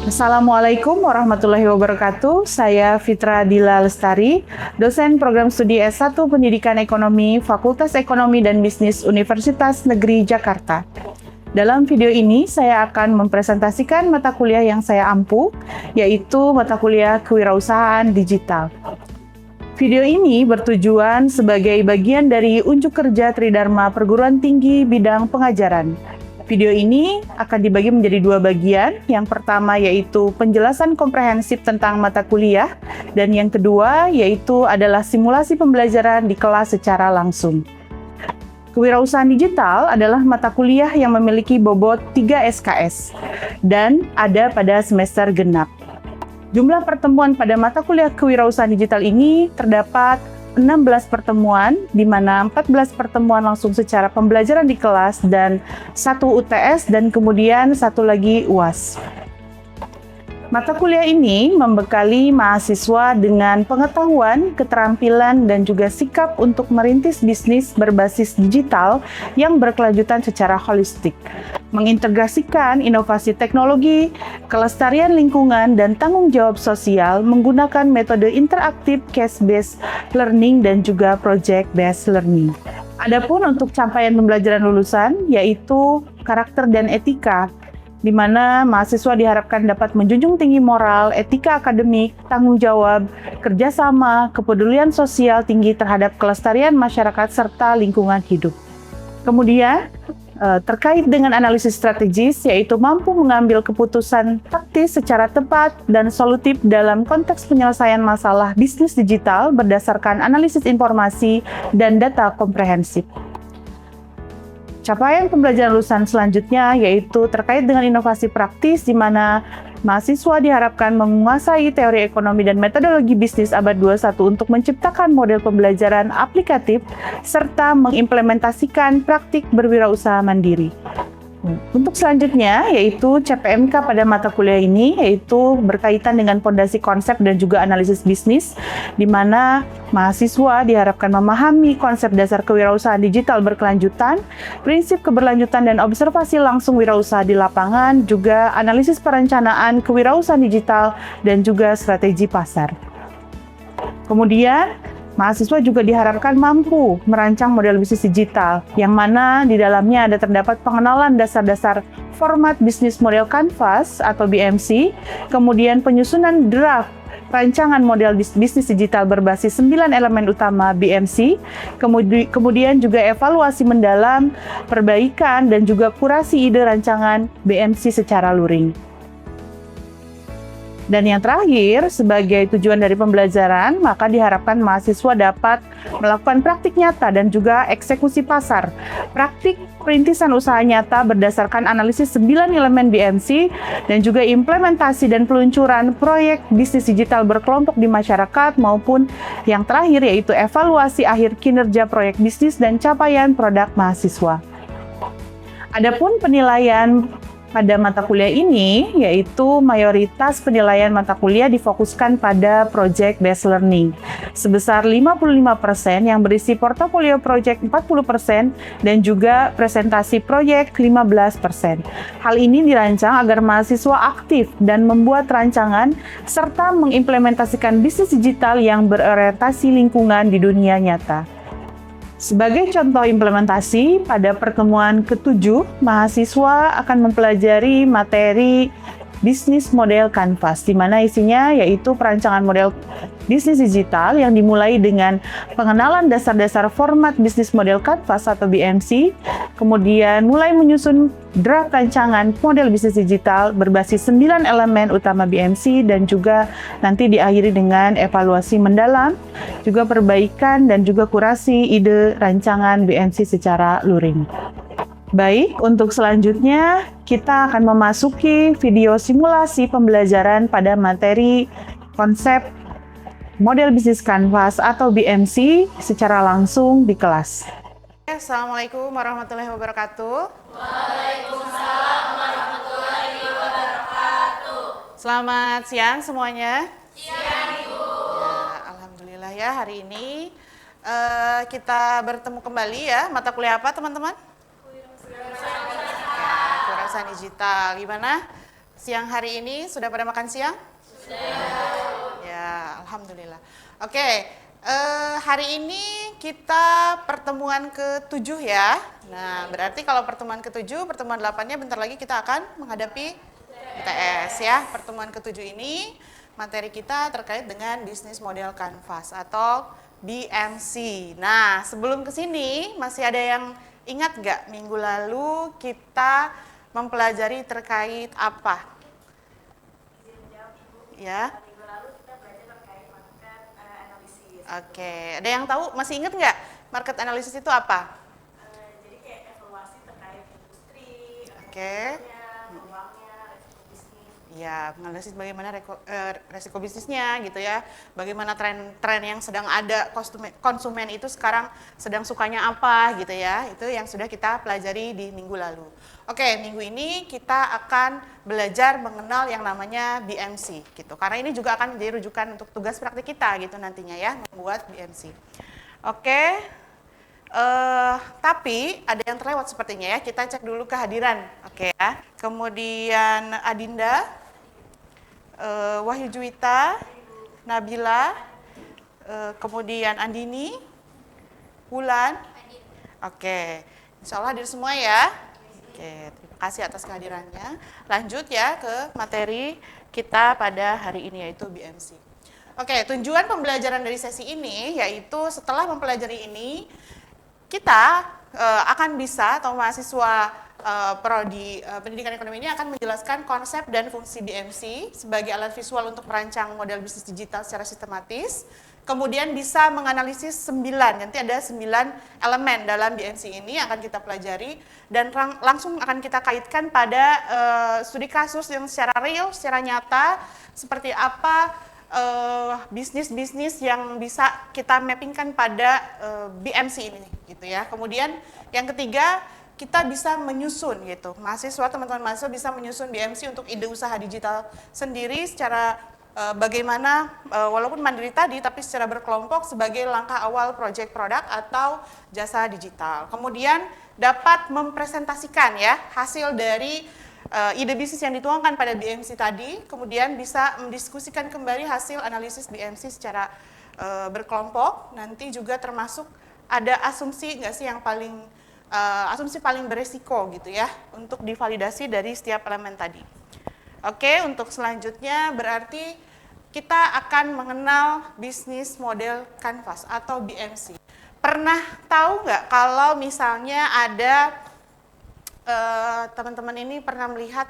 Assalamualaikum warahmatullahi wabarakatuh. Saya Fitra Dila Lestari, dosen program studi S1 Pendidikan Ekonomi, Fakultas Ekonomi dan Bisnis Universitas Negeri Jakarta. Dalam video ini, saya akan mempresentasikan mata kuliah yang saya ampu, yaitu mata kuliah Kewirausahaan Digital. Video ini bertujuan sebagai bagian dari unjuk kerja Tridharma Perguruan Tinggi bidang pengajaran. Video ini akan dibagi menjadi dua bagian. Yang pertama yaitu penjelasan komprehensif tentang mata kuliah, dan yang kedua yaitu adalah simulasi pembelajaran di kelas secara langsung. Kewirausahaan digital adalah mata kuliah yang memiliki bobot 3 SKS dan ada pada semester genap. Jumlah pertemuan pada mata kuliah kewirausahaan digital ini terdapat 16 pertemuan, di mana 14 pertemuan langsung secara pembelajaran di kelas dan 1 UTS dan kemudian 1 lagi UAS. Mata kuliah ini membekali mahasiswa dengan pengetahuan, keterampilan, dan juga sikap untuk merintis bisnis berbasis digital yang berkelanjutan secara holistik, mengintegrasikan inovasi teknologi, kelestarian lingkungan, dan tanggung jawab sosial menggunakan metode interaktif case-based learning dan juga project-based learning. Adapun untuk capaian pembelajaran lulusan, yaitu karakter dan etika, di mana mahasiswa diharapkan dapat menjunjung tinggi moral, etika akademik, tanggung jawab, kerjasama, kepedulian sosial tinggi terhadap kelestarian masyarakat serta lingkungan hidup. Kemudian, terkait dengan analisis strategis, yaitu mampu mengambil keputusan taktis secara tepat dan solutif dalam konteks penyelesaian masalah bisnis digital berdasarkan analisis informasi dan data komprehensif. Capaian pembelajaran lulusan selanjutnya yaitu terkait dengan inovasi praktis, di mana mahasiswa diharapkan menguasai teori ekonomi dan metodologi bisnis abad 21 untuk menciptakan model pembelajaran aplikatif serta mengimplementasikan praktik berwirausaha mandiri. Untuk selanjutnya yaitu CPMK pada mata kuliah ini, yaitu berkaitan dengan fondasi konsep dan juga analisis bisnis, di mana mahasiswa diharapkan memahami konsep dasar kewirausahaan digital berkelanjutan, prinsip keberlanjutan dan observasi langsung wirausaha di lapangan, juga analisis perencanaan kewirausahaan digital dan juga strategi pasar. Kemudian, mahasiswa juga diharapkan mampu merancang model bisnis digital, yang mana di dalamnya ada terdapat pengenalan dasar-dasar format bisnis model Canvas atau BMC, kemudian penyusunan draft rancangan model bisnis digital berbasis 9 elemen utama BMC, kemudian juga evaluasi mendalam, perbaikan, dan juga kurasi ide rancangan BMC secara luring. Dan yang terakhir, sebagai tujuan dari pembelajaran, maka diharapkan mahasiswa dapat melakukan praktik nyata dan juga eksekusi pasar. Praktik perintisan usaha nyata berdasarkan analisis 9 elemen BMC dan juga implementasi dan peluncuran proyek bisnis digital berkelompok di masyarakat, maupun yang terakhir yaitu evaluasi akhir kinerja proyek bisnis dan capaian produk mahasiswa. Adapun penilaian pada mata kuliah ini, yaitu mayoritas penilaian mata kuliah difokuskan pada project based learning sebesar 55% yang berisi portofolio project 40% dan juga presentasi proyek 15%. Hal ini dirancang agar mahasiswa aktif dan membuat rancangan serta mengimplementasikan bisnis digital yang berorientasi lingkungan di dunia nyata. Sebagai contoh implementasi, pada pertemuan ke-7, mahasiswa akan mempelajari materi bisnis model Canvas, di mana isinya yaitu perancangan model bisnis digital yang dimulai dengan pengenalan dasar-dasar format bisnis model Canvas atau BMC, kemudian mulai menyusun draft rancangan model bisnis digital berbasis 9 elemen utama BMC, dan juga nanti diakhiri dengan evaluasi mendalam, juga perbaikan dan juga kurasi ide rancangan BMC secara luring. Baik, untuk selanjutnya kita akan memasuki video simulasi pembelajaran pada materi konsep model bisnis Canvas atau BMC secara langsung di kelas. Assalamualaikum warahmatullahi wabarakatuh. Waalaikumsalam warahmatullahi wabarakatuh. Selamat siang semuanya. Siang, Ibu. Ya, alhamdulillah ya, hari ini kita bertemu kembali ya. Mata kuliah apa teman-teman? Kewirausahaan digital. Gimana Siang hari ini sudah pada makan siang? Sudah. Ya, alhamdulillah. Oke, hari ini kita pertemuan ke-7 ya. Nah, berarti kalau pertemuan ke-7, pertemuan 8-nya bentar lagi kita akan menghadapi UTS ya. Pertemuan ke-7 ini materi kita terkait dengan bisnis model kanvas atau BMC. Nah, sebelum ke sini masih ada yang ingat nggak minggu lalu kita mempelajari terkait apa? Ya. Minggu lalu kita belajar terkait market analisis. Oke, ada yang tahu? Masih ingat nggak market analysis itu apa? Jadi kayak evaluasi terkait industri, Oke. peluangnya, resiko bisnis. Ya, menganalisis bagaimana resiko bisnisnya gitu ya. Bagaimana tren-tren yang sedang ada konsumen itu sekarang sedang sukanya apa gitu ya. Itu yang sudah kita pelajari di minggu lalu. Oke, minggu ini kita akan belajar mengenal yang namanya BMC gitu. Karena ini juga akan menjadi rujukan untuk tugas praktik kita gitu nantinya ya, membuat BMC. Oke. Tapi ada yang terlewat sepertinya ya. Kita cek dulu kehadiran. Oke ya. Kemudian Adinda, Wahyu Juwita, Nabila, kemudian Andini, Wulan. Oke, insya Allah hadir semua ya. Oke, terima kasih atas kehadirannya. Lanjut ya ke materi kita pada hari ini yaitu BMC. Oke, tujuan pembelajaran dari sesi ini yaitu setelah mempelajari ini kita akan bisa atau mahasiswa prodi pendidikan ekonomi ini akan menjelaskan konsep dan fungsi BMC sebagai alat visual untuk merancang model bisnis digital secara sistematis. Kemudian bisa menganalisis 9, nanti ada 9 elemen dalam BMC ini akan kita pelajari dan langsung akan kita kaitkan pada studi kasus yang secara real, secara nyata seperti apa bisnis-bisnis yang bisa kita mappingkan pada BMC ini gitu ya. Kemudian yang ketiga kita bisa menyusun gitu. Teman-teman mahasiswa bisa menyusun BMC untuk ide usaha digital sendiri secara bagaimana walaupun mandiri tadi tapi secara berkelompok sebagai langkah awal project produk atau jasa digital. Kemudian dapat mempresentasikan ya hasil dari ide bisnis yang dituangkan pada BMC tadi, kemudian bisa mendiskusikan kembali hasil analisis BMC secara berkelompok. Nanti juga termasuk ada asumsi nggak sih yang asumsi paling beresiko gitu ya untuk divalidasi dari setiap elemen tadi. Oke, untuk selanjutnya berarti kita akan mengenal bisnis model kanvas atau BMC. Pernah tahu nggak kalau misalnya ada teman-teman ini pernah melihat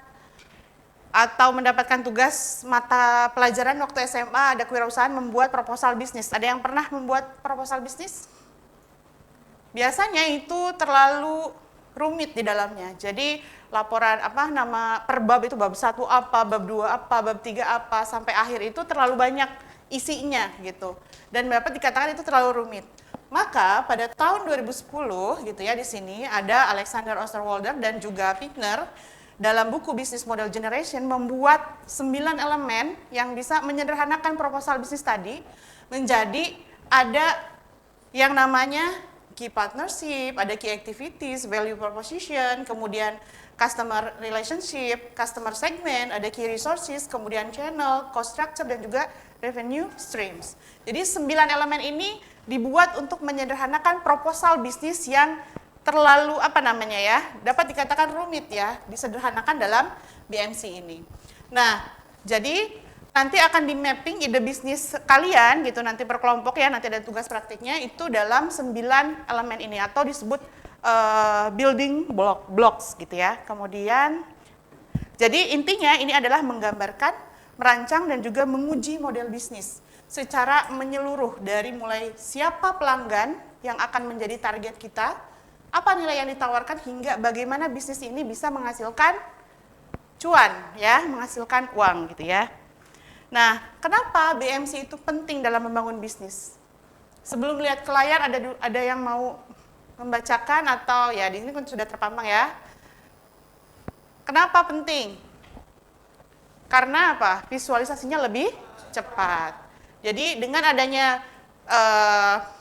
atau mendapatkan tugas mata pelajaran waktu SMA ada kewirausahaan membuat proposal bisnis. Ada yang pernah membuat proposal bisnis? Biasanya itu terlalu rumit di dalamnya. Jadi laporan per bab itu bab 1 apa, bab 2 apa, bab 3 apa sampai akhir itu terlalu banyak isinya gitu. Dan dapat dikatakan itu terlalu rumit. Maka pada tahun 2010 gitu ya di sini ada Alexander Osterwalder dan juga Pickner dalam buku Business Model Generation membuat 9 elemen yang bisa menyederhanakan proposal bisnis tadi menjadi ada yang namanya key partnership, ada key activities, value proposition, kemudian customer relationship, customer segment, ada key resources, kemudian channel, cost structure, dan juga revenue streams. Jadi 9 elemen ini dibuat untuk menyederhanakan proposal bisnis yang terlalu dapat dikatakan rumit ya, disederhanakan dalam BMC ini. Nah, jadi nanti akan di mapping ide bisnis kalian gitu nanti per kelompok ya, nanti ada tugas praktiknya itu dalam 9 elemen ini atau disebut building blocks gitu ya. Kemudian jadi intinya ini adalah menggambarkan, merancang dan juga menguji model bisnis secara menyeluruh dari mulai siapa pelanggan yang akan menjadi target kita, apa nilai yang ditawarkan hingga bagaimana bisnis ini bisa menghasilkan cuan ya, menghasilkan uang gitu ya. Nah, kenapa BMC itu penting dalam membangun bisnis? Sebelum lihat ke layar ada yang mau membacakan atau ya di sini kan sudah terpampang ya. Kenapa penting? Karena apa? Visualisasinya lebih cepat. Jadi dengan adanya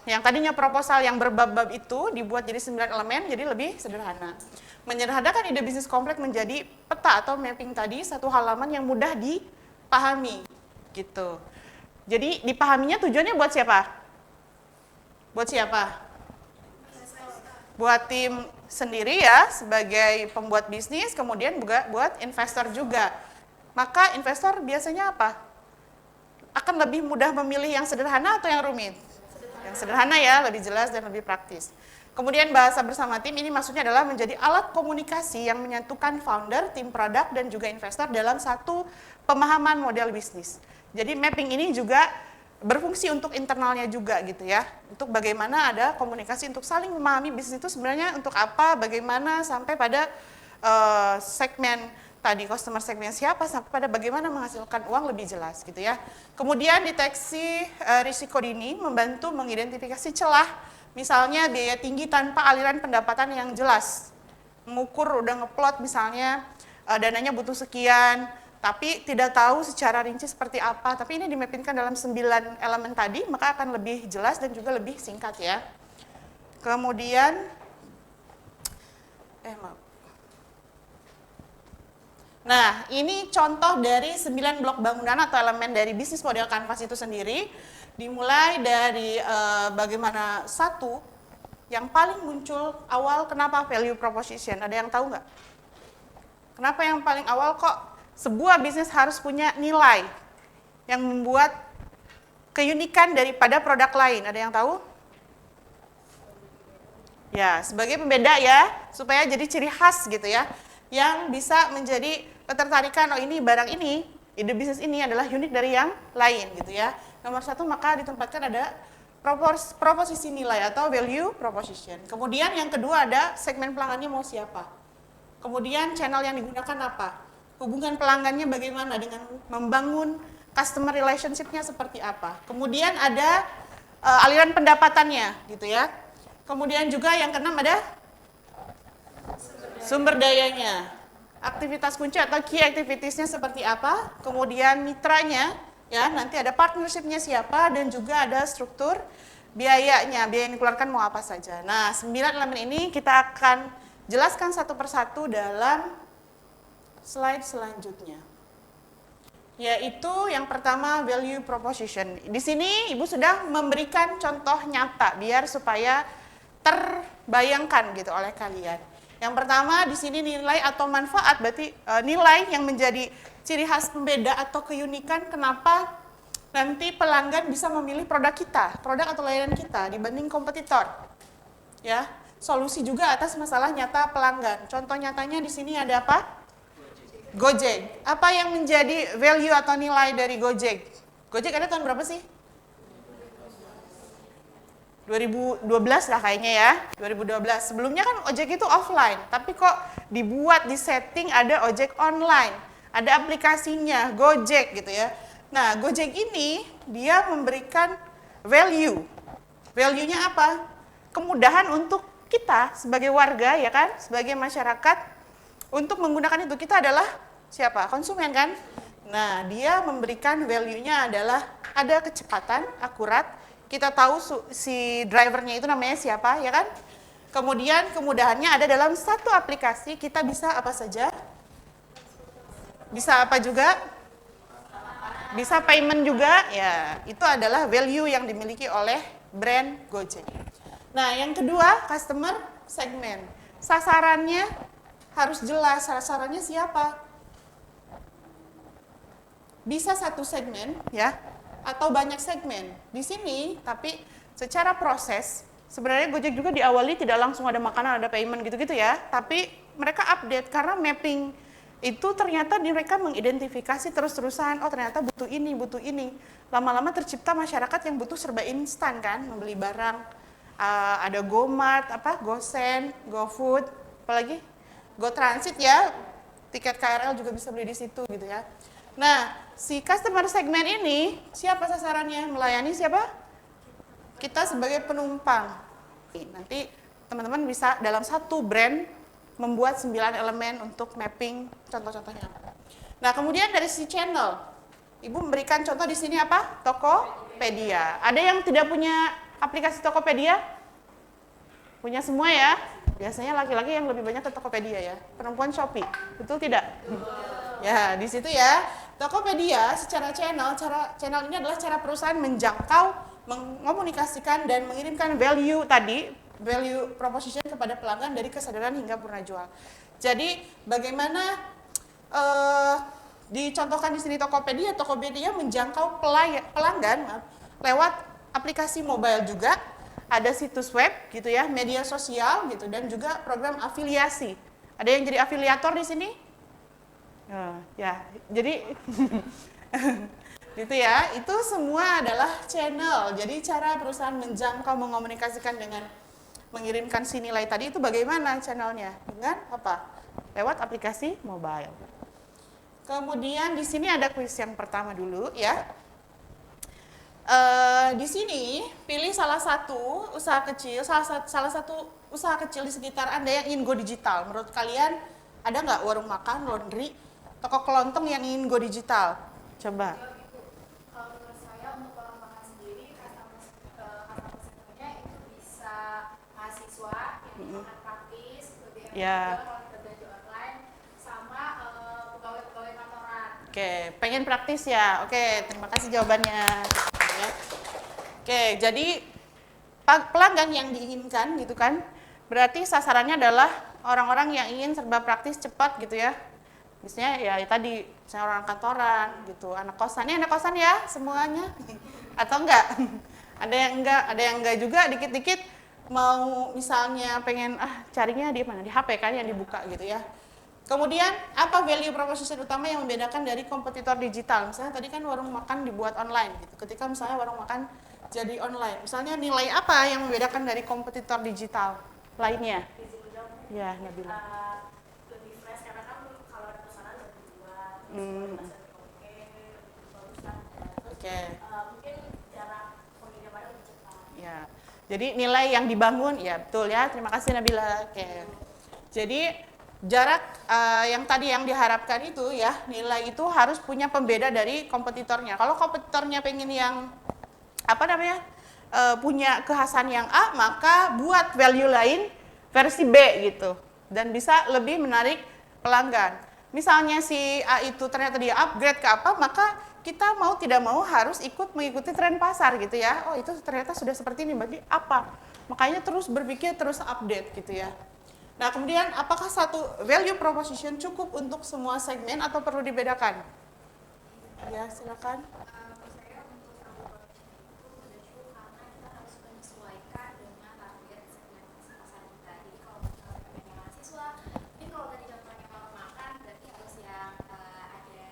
yang tadinya proposal yang berbab-bab itu dibuat jadi 9 elemen jadi lebih sederhana. Menyederhanakan ide bisnis kompleks menjadi peta atau mapping tadi, satu halaman yang mudah dipahami, gitu. Jadi dipahaminya tujuannya buat siapa? Buat siapa? Buat tim sendiri ya, sebagai pembuat bisnis, kemudian juga buat investor juga. Maka investor biasanya apa? Akan lebih mudah memilih yang sederhana atau yang rumit? Yang sederhana ya, lebih jelas dan lebih praktis. Kemudian bahasa bersama tim ini maksudnya adalah menjadi alat komunikasi yang menyatukan founder, tim produk, dan juga investor dalam satu pemahaman model bisnis. Jadi mapping ini juga berfungsi untuk internalnya juga gitu ya. Untuk bagaimana ada komunikasi untuk saling memahami bisnis itu sebenarnya untuk apa, bagaimana sampai pada segmen tadi customer segmen siapa sampai pada bagaimana menghasilkan uang lebih jelas gitu ya. Kemudian deteksi risiko dini membantu mengidentifikasi celah, misalnya biaya tinggi tanpa aliran pendapatan yang jelas. Mengukur udah ngeplot misalnya dananya butuh sekian, tapi tidak tahu secara rinci seperti apa, tapi ini dimappingkan dalam 9 elemen tadi, maka akan lebih jelas dan juga lebih singkat ya. Kemudian, nah ini contoh dari 9 blok bangunan atau elemen dari bisnis model Canvas itu sendiri, dimulai dari bagaimana satu, yang paling muncul awal kenapa value proposition, ada yang tahu nggak? Kenapa yang paling awal kok sebuah bisnis harus punya nilai yang membuat keunikan daripada produk lain. Ada yang tahu? Ya, sebagai pembeda ya, supaya jadi ciri khas gitu ya, yang bisa menjadi ketertarikan, oh ini barang ini, ide bisnis ini adalah unik dari yang lain gitu ya. Nomor satu, maka ditempatkan ada proposisi nilai atau value proposition. Kemudian yang kedua ada segmen pelanggannya mau siapa. Kemudian channel yang digunakan apa. Hubungan pelanggannya bagaimana dengan membangun customer relationship-nya seperti apa. Kemudian ada aliran pendapatannya gitu ya. Kemudian juga yang keenam ada sumber dayanya. Aktivitas kunci atau key activities-nya seperti apa. Kemudian mitranya, ya nanti ada partnership-nya siapa dan juga ada struktur biayanya, biaya yang dikeluarkan mau apa saja. Nah, 9 elemen ini kita akan jelaskan satu persatu dalam slide selanjutnya, yaitu yang pertama value proposition. Di sini Ibu sudah memberikan contoh nyata biar supaya terbayangkan gitu oleh kalian. Yang pertama di sini nilai atau manfaat, berarti nilai yang menjadi ciri khas pembeda atau keunikan kenapa nanti pelanggan bisa memilih produk kita, produk atau layanan kita dibanding kompetitor. Ya, solusi juga atas masalah nyata pelanggan. Contoh nyatanya di sini ada apa? Gojek. Apa yang menjadi value atau nilai dari Gojek? Gojek ada tahun berapa sih? 2012 lah kayaknya ya, 2012. Sebelumnya kan ojek itu offline, tapi kok dibuat, disetting ada ojek online, ada aplikasinya, Gojek gitu ya. Nah, Gojek ini dia memberikan value. Value-nya apa? Kemudahan untuk kita sebagai warga ya kan, sebagai masyarakat untuk menggunakan itu. Kita adalah siapa? Konsumen kan? Nah, dia memberikan value-nya adalah ada kecepatan, akurat. Kita tahu si drivernya itu namanya siapa, ya kan? Kemudian kemudahannya ada dalam satu aplikasi, kita bisa apa saja? Bisa apa juga? Bisa payment juga, ya. Itu adalah value yang dimiliki oleh brand Gojek. Nah, yang kedua, customer segment. Sasarannya harus jelas, sasarannya siapa? Bisa satu segmen ya atau banyak segmen. Di sini tapi secara proses sebenarnya Gojek juga diawali tidak langsung ada makanan, ada payment gitu-gitu ya, tapi mereka update karena mapping itu ternyata mereka mengidentifikasi terus-terusan, oh ternyata butuh ini. Lama-lama tercipta masyarakat yang butuh serba instan kan, membeli barang, ada GoMart, GoSend, GoFood, apalagi GoTransit ya, tiket KRL juga bisa beli di situ gitu ya. Nah, si customer segment ini, siapa sasarannya? Melayani siapa? Kita sebagai penumpang. Nanti teman-teman bisa dalam satu brand membuat 9 elemen untuk mapping contoh-contohnya. Nah, kemudian dari si channel, Ibu memberikan contoh di sini apa? Tokopedia. Ada yang tidak punya aplikasi Tokopedia? Punya semua ya? Biasanya laki-laki yang lebih banyak ke Tokopedia ya, perempuan Shopee, betul tidak? Ya, di situ ya. Tokopedia secara channel ini adalah cara perusahaan menjangkau, mengomunikasikan dan mengirimkan value proposition kepada pelanggan dari kesadaran hingga purna jual. Jadi bagaimana dicontohkan di sini Tokopedia menjangkau pelanggan lewat aplikasi mobile juga, ada situs web gitu ya, media sosial gitu, dan juga program afiliasi. Ada yang jadi afiliator di sini? Ya, jadi gitu ya, itu semua adalah channel. Jadi cara perusahaan menjangkau, mengomunikasikan dengan mengirimkan si nilai tadi itu bagaimana channelnya? Dengan apa? Lewat aplikasi mobile. Kemudian di sini ada kuis yang pertama dulu ya. Di sini pilih salah satu usaha kecil, salah satu usaha kecil di sekitar Anda yang ingin go digital. Menurut kalian ada nggak warung makan, laundry, toko kelontong yang ingin go digital? Coba. Kalau menurut saya untuk orang makan sendiri, customer centernya itu bisa mahasiswa yang makan praktis, lebih Ya. kalau kita belanja online, sama pegawai-pegawai kantoran. Oke, pengen praktis ya. Oke, terima kasih jawabannya. Ya. Oke, jadi pelanggan yang diinginkan gitu kan, berarti sasarannya adalah orang-orang yang ingin serba praktis, cepat gitu ya. Misalnya ya tadi, misalnya orang kantoran gitu, anak kosan. Ini anak kosan ya semuanya? Atau enggak? Ada yang enggak juga, dikit-dikit mau misalnya pengen carinya di mana? Di HP kan yang dibuka gitu ya. Kemudian apa value proposition utama yang membedakan dari kompetitor digital? Misalnya tadi kan warung makan dibuat online gitu. Ketika misalnya warung makan jadi online, misalnya nilai apa yang membedakan dari kompetitor digital lainnya? Ya, Nabila. Lebih fresh karena kan kalau di pesanan lebih dibuat, Oke. mungkin jarak pengirimannya lebih cepat. Ya. Jadi nilai yang dibangun, ya betul ya. Terima kasih Nabila. Oke. Jadi jarak yang tadi yang diharapkan itu ya, nilai itu harus punya pembeda dari kompetitornya. Kalau kompetitornya pengen yang punya kekhasan yang A, maka buat value lain versi B gitu, dan bisa lebih menarik pelanggan. Misalnya si A itu ternyata dia upgrade ke apa, maka kita mau tidak mau harus mengikuti tren pasar gitu ya. Oh itu ternyata sudah seperti ini, berarti apa? Makanya terus berpikir, terus update gitu ya. Nah kemudian apakah satu value proposition cukup untuk semua segmen atau perlu dibedakan? Ya silakan. Saya untuk value proposition itu sudah cukup karena kita harus menyesuaikan dengan target segmentasi pasar kita. Jadi kalau misalnya pengennya mahasiswa, mungkin kalau tadi contohnya orang makan, berarti harus yang ada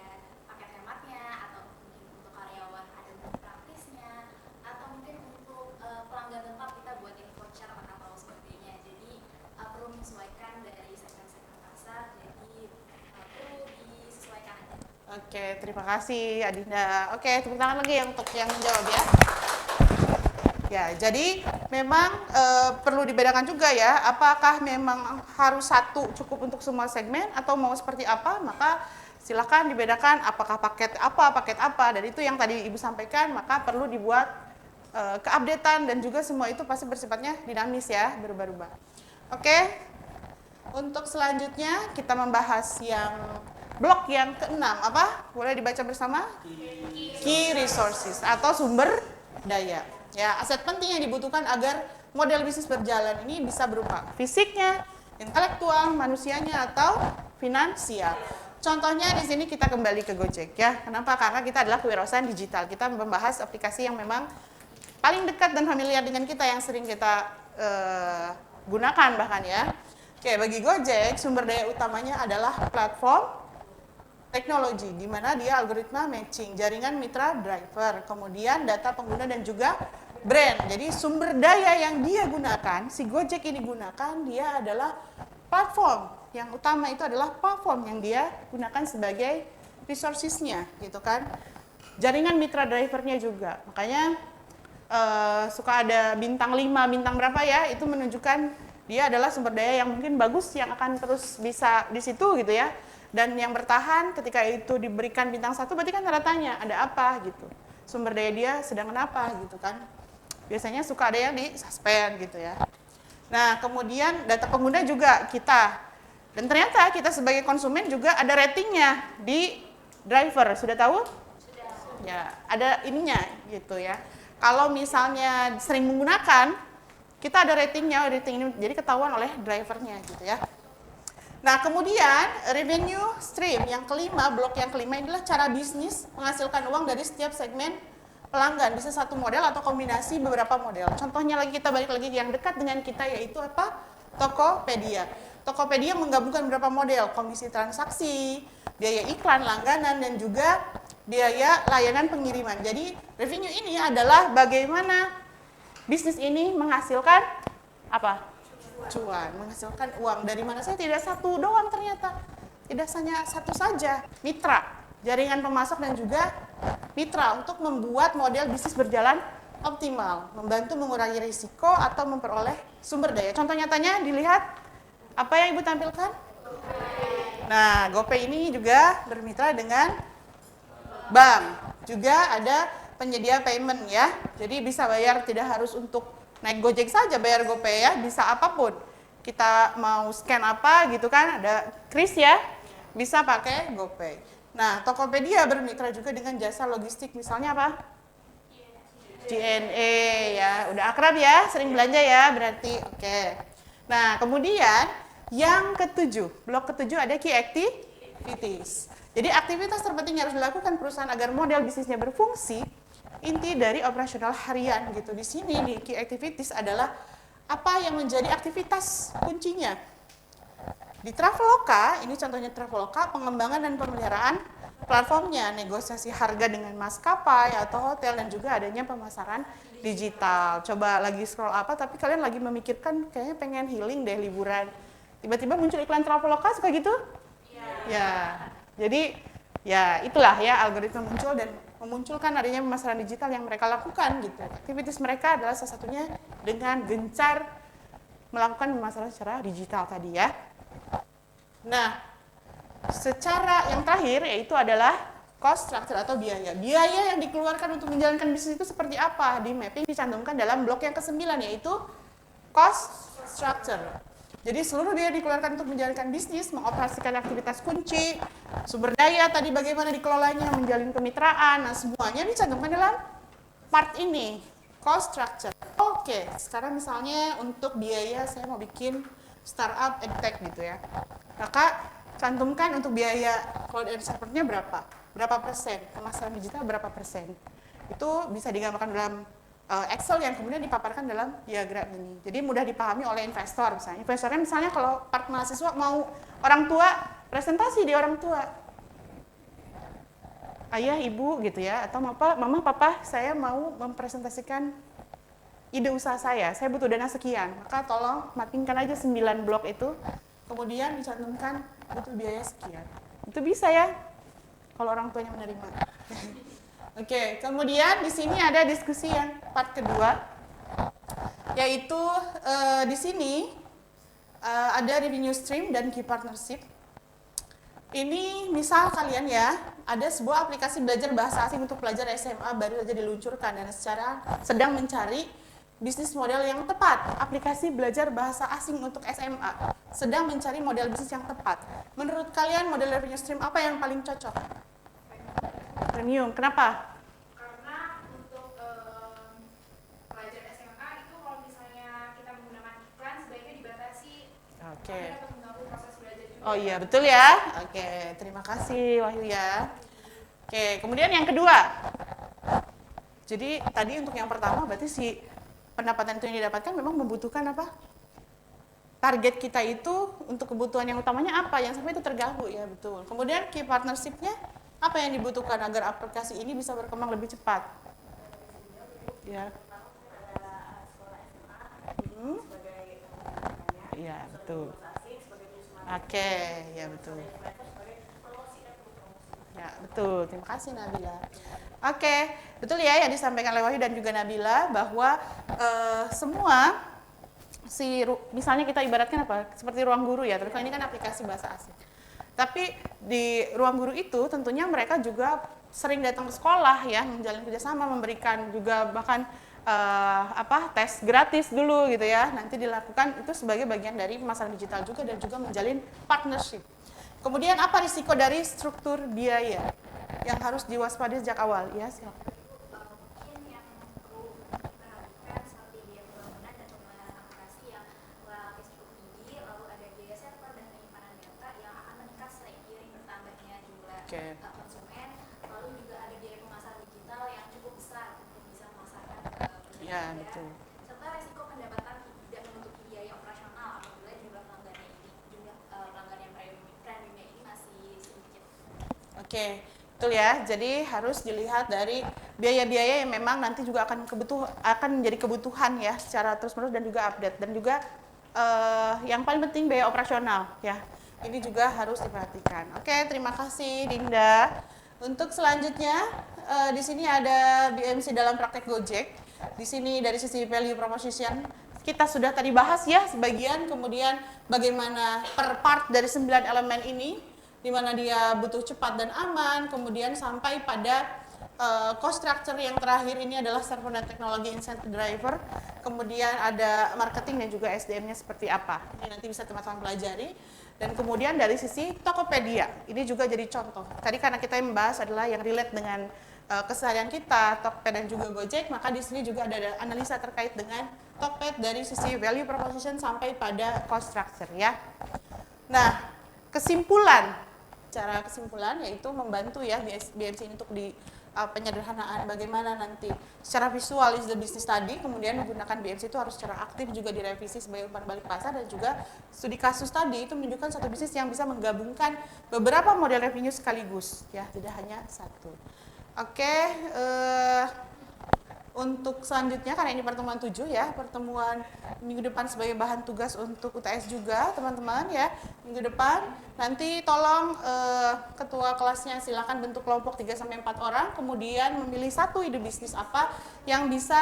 paket hematnya, atau mungkin untuk karyawan ada buku praktisnya, atau mungkin untuk pelanggan tetap kita buat yang voucher atau sebagainya. Jadi perlu menyesuaikan dari segmen-segmen pasar, jadi perlu disesuaikan aja. Oke, terima kasih Adinda. Oke, tepuk tangan lagi untuk yang menjawab ya. Ya, jadi memang perlu dibedakan juga ya, apakah memang harus satu cukup untuk semua segmen atau mau seperti apa, maka silakan dibedakan apakah paket apa, dan itu yang tadi Ibu sampaikan, maka perlu dibuat keupdatean dan juga semua itu pasti bersifatnya dinamis ya, berubah-ubah. Oke, untuk selanjutnya kita membahas yang blok yang ke-6, apa? Boleh dibaca bersama? Key resources atau sumber daya. Ya, aset penting yang dibutuhkan agar model bisnis berjalan ini bisa berupa fisiknya, intelektual, manusianya, atau finansial. Contohnya di sini kita kembali ke Gojek ya. Kenapa? Karena kita adalah kewirausahaan digital. Kita membahas aplikasi yang memang paling dekat dan familiar dengan kita, yang sering kita gunakan bahkan ya. Oke, bagi Gojek sumber daya utamanya adalah platform teknologi, di mana dia algoritma matching, jaringan mitra driver, kemudian data pengguna dan juga brand. Jadi sumber daya yang dia gunakan, si Gojek ini gunakan, dia adalah platform. Yang utama itu adalah platform yang dia gunakan sebagai resources-nya, gitu kan. Jaringan mitra drivernya juga. Makanya suka ada bintang 5, bintang berapa ya, itu menunjukkan dia adalah sumber daya yang mungkin bagus, yang akan terus bisa di situ gitu ya. Dan yang bertahan ketika itu diberikan bintang 1 berarti kan tanda tanya, ada apa gitu. Sumber daya dia sedang kenapa gitu kan. Biasanya suka ada yang di suspend gitu ya. Nah, kemudian data pengguna juga kita. Dan ternyata kita sebagai konsumen juga ada ratingnya di driver. Sudah tahu? Ya, ada ininya gitu ya. Kalau misalnya sering menggunakan, kita ada ratingnya, rating ini jadi ketahuan oleh drivernya gitu ya. Nah, kemudian revenue stream yang kelima, blok yang kelima adalah cara bisnis menghasilkan uang dari setiap segmen pelanggan. Bisa satu model atau kombinasi beberapa model. Contohnya lagi kita balik lagi yang dekat dengan kita yaitu apa? Tokopedia. Tokopedia menggabungkan beberapa model, komisi transaksi, biaya iklan, langganan, dan juga biaya layanan pengiriman. Jadi revenue ini adalah bagaimana bisnis ini menghasilkan apa? Cuan, menghasilkan uang. Dari mana saya tidak satu doang ternyata. Tidak hanya satu saja. Mitra, jaringan pemasok dan juga mitra untuk membuat model bisnis berjalan optimal, membantu mengurangi risiko atau memperoleh sumber daya. Contoh nyatanya dilihat apa yang Ibu tampilkan? Nah, GoPay ini juga bermitra dengan bank. Juga ada penyedia payment ya. Jadi bisa bayar tidak harus untuk naik Gojek saja bayar GoPay ya, bisa apapun. Kita mau scan apa gitu kan, ada kris ya, bisa pakai GoPay. Nah, Tokopedia bermitra juga dengan jasa logistik, misalnya apa? JNE ya, udah akrab ya, sering belanja ya berarti, oke. Nah, kemudian yang ketujuh, blok ketujuh ada key activities. Jadi aktivitas terpenting yang harus dilakukan perusahaan agar model bisnisnya berfungsi, inti dari operasional harian gitu. Di sini di key activities adalah apa yang menjadi aktivitas kuncinya. Di Traveloka, ini contohnya Traveloka, pengembangan dan pemeliharaan platformnya, negosiasi harga dengan maskapai atau hotel, dan juga adanya pemasaran digital. Coba lagi scroll apa, tapi kalian lagi memikirkan kayaknya pengen healing deh, liburan. Tiba-tiba muncul iklan Traveloka, suka gitu? Ya, jadi ya itulah ya algoritma muncul dan memunculkan adanya pemasaran digital yang mereka lakukan gitu. Aktivitas mereka adalah salah satunya dengan gencar melakukan pemasaran secara digital tadi ya. Nah, secara yang terakhir yaitu adalah cost structure atau biaya. Biaya yang dikeluarkan untuk menjalankan bisnis itu seperti apa? Di mapping dicantumkan dalam blok yang ke-9 yaitu cost structure. Jadi seluruh biaya dikeluarkan untuk menjalankan bisnis, mengoperasikan aktivitas kunci, sumber daya tadi bagaimana dikelolanya, menjalin kemitraan, nah semuanya dicantumkan dalam part ini, cost structure. Oke, sekarang misalnya untuk biaya saya mau bikin startup edtech gitu ya. Maka cantumkan untuk biaya cloud and servernya berapa? Berapa persen? Pemasaran digital berapa persen? Itu bisa digambarkan dalam Excel yang kemudian dipaparkan dalam diagram ini. Jadi mudah dipahami oleh investor misalnya. Investornya misalnya kalau part mahasiswa mau orang tua, presentasi di orang tua. Ayah, ibu gitu ya, atau mama, papa, saya mau mempresentasikan ide usaha saya butuh dana sekian. Maka tolong mappingkan aja 9 blok itu, kemudian dicantumkan butuh biaya sekian. Itu bisa ya, kalau orang tuanya menerima. Oke, kemudian di sini ada diskusi yang part kedua, yaitu di sini ada revenue stream dan key partnership. Ini misal kalian ya, ada sebuah aplikasi belajar bahasa asing untuk pelajar SMA baru saja diluncurkan dan sedang mencari bisnis model yang tepat. Aplikasi belajar bahasa asing untuk SMA sedang mencari model bisnis yang tepat. Menurut kalian model revenue stream apa yang paling cocok? Premium, kenapa? Karena untuk pelajar SMA itu kalau misalnya kita menggunakan iklan sebaiknya dibatasi. Oke. Karena dapat mengganggu proses belajar juga. Oh iya, betul ya. Oke, terima kasih Wahyu ya. Oke, kemudian yang kedua. Jadi tadi untuk yang pertama berarti si pendapatan itu yang didapatkan memang membutuhkan apa? Target kita itu untuk kebutuhan yang utamanya apa? Yang sampai itu terganggu ya, betul. Kemudian key partnership-nya apa yang dibutuhkan agar aplikasi ini bisa berkembang lebih cepat? Ya. Iya, betul. Oke, ya betul. Ya, betul. Terima kasih Nabila. Oke, betul ya yang disampaikan oleh Wahyu dan juga Nabila bahwa semua misalnya kita ibaratkan apa? Seperti ruang guru ya, terus ini kan aplikasi bahasa asing. Tapi di ruang guru itu tentunya mereka juga sering datang ke sekolah ya, menjalin kerjasama, memberikan juga bahkan tes gratis dulu gitu ya. Nanti dilakukan itu sebagai bagian dari pemasaran digital juga dan juga menjalin partnership. Kemudian apa risiko dari struktur biaya yang harus diwaspadai sejak awal? Ya, silakan. Mungkin yang perlu diperhatikan seperti biaya pembangunan dan pemeliharaan aplikasi yang relatif cukup tinggi, lalu ada biaya server dan penyimpanan data yang akan meningkat seiring bertambahnya jumlah konsumen, lalu juga ada biaya pemasaran digital yang cukup besar untuk bisa memasarkan ke Ya, pengguna, betul. serta resiko pendapatan tidak menutupi biaya operasional apabila jumlah pelanggan yang premiumnya ini masih sedikit. Oke, betul ya. Jadi harus dilihat dari biaya-biaya yang memang nanti juga akan menjadi kebutuhan ya secara terus-menerus dan juga update, dan juga yang paling penting biaya operasional ya. Ini juga harus diperhatikan. Oke, terima kasih Dinda. Untuk selanjutnya di sini ada BMC dalam praktek Gojek. Di sini dari sisi value proposition kita sudah tadi bahas ya sebagian, kemudian bagaimana per part dari 9 elemen ini, di mana dia butuh cepat dan aman, kemudian sampai pada cost structure yang terakhir ini adalah server dan teknologi incentive driver, kemudian ada marketing dan juga SDM-nya seperti apa. Ini nanti bisa teman-teman pelajari. Dan kemudian dari sisi Tokopedia, ini juga jadi contoh. Tadi karena kita yang membahas adalah yang relate dengan keseharian kita, Tokped dan juga Gojek, maka di sini juga ada analisa terkait dengan Tokped dari sisi value proposition sampai pada cost structure ya. Nah, cara kesimpulan yaitu membantu ya BMC ini untuk di penyederhanaan bagaimana nanti secara visual is the business tadi, kemudian menggunakan BMC itu harus secara aktif juga direvisi sebagai umpan balik pasar, dan juga studi kasus tadi itu menunjukkan satu bisnis yang bisa menggabungkan beberapa model revenue sekaligus ya, tidak hanya satu. Oke, untuk selanjutnya karena ini pertemuan 7 ya, pertemuan minggu depan sebagai bahan tugas untuk UTS juga teman-teman ya. Minggu depan nanti tolong ketua kelasnya silakan bentuk kelompok 3-4 orang, kemudian memilih satu ide bisnis apa yang bisa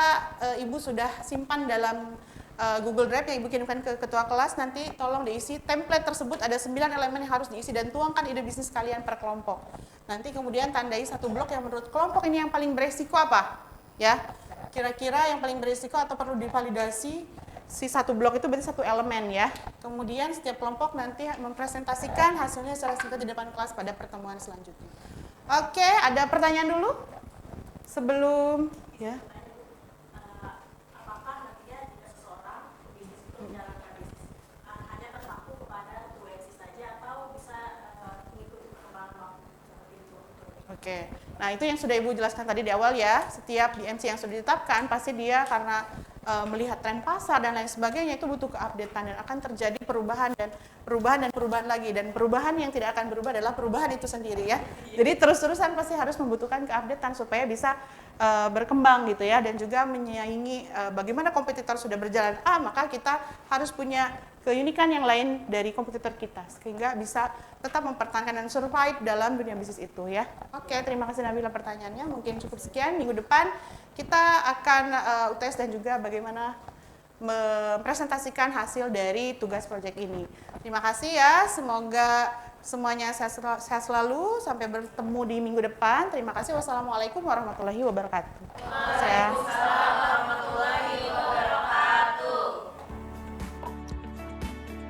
Ibu sudah simpan dalam Google Drive yang Ibu kirimkan ke ketua kelas. Nanti tolong diisi template tersebut, ada 9 elemen yang harus diisi dan tuangkan ide bisnis kalian per kelompok. Nanti kemudian tandai satu blok yang menurut kelompok ini yang paling beresiko apa ya, kira-kira yang paling berisiko atau perlu divalidasi si satu blok itu berarti satu elemen ya. Kemudian setiap kelompok nanti mempresentasikan hasilnya secara singkat di depan kelas pada pertemuan selanjutnya. Oke, ada pertanyaan dulu sebelum ya. Apakah nantinya jika seseorang bisnis itu menjalankan bisnis hanya terpaku kepada UMC saja atau bisa mengikuti perkembangan waktu seperti itu? Oke, nah itu yang sudah Ibu jelaskan tadi di awal ya. Setiap BMC yang sudah ditetapkan pasti dia karena melihat tren pasar dan lain sebagainya itu butuh keupdatean dan akan terjadi perubahan lagi, dan perubahan yang tidak akan berubah adalah perubahan itu sendiri ya. Jadi terus-terusan pasti harus membutuhkan keupdatean supaya bisa berkembang gitu ya, dan juga menyaingi bagaimana kompetitor sudah berjalan maka kita harus punya keunikan yang lain dari kompetitor kita sehingga bisa tetap mempertahankan dan survive dalam dunia bisnis itu ya. Oke, terima kasih Nabila pertanyaannya. Mungkin cukup sekian. Minggu depan kita akan UTS dan juga bagaimana mempresentasikan hasil dari tugas proyek ini. Terima kasih ya. Semoga semuanya sehat selalu. Sampai bertemu di minggu depan. Terima kasih. Wassalamualaikum warahmatullahi wabarakatuh. Waalaikumsalam warahmatullahi wabarakatuh.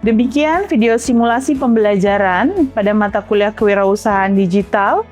Demikian video simulasi pembelajaran pada mata kuliah kewirausahaan digital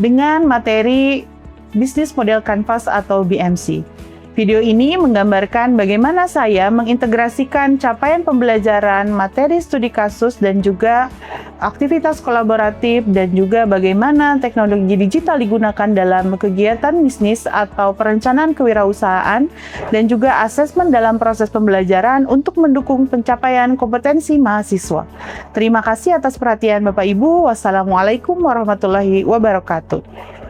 dengan materi Bisnis Model Canvas atau BMC. Video ini menggambarkan bagaimana saya mengintegrasikan capaian pembelajaran, materi studi kasus, dan juga aktivitas kolaboratif, dan juga bagaimana teknologi digital digunakan dalam kegiatan bisnis atau perencanaan kewirausahaan, dan juga asesmen dalam proses pembelajaran untuk mendukung pencapaian kompetensi mahasiswa. Terima kasih atas perhatian Bapak Ibu. Wassalamualaikum warahmatullahi wabarakatuh.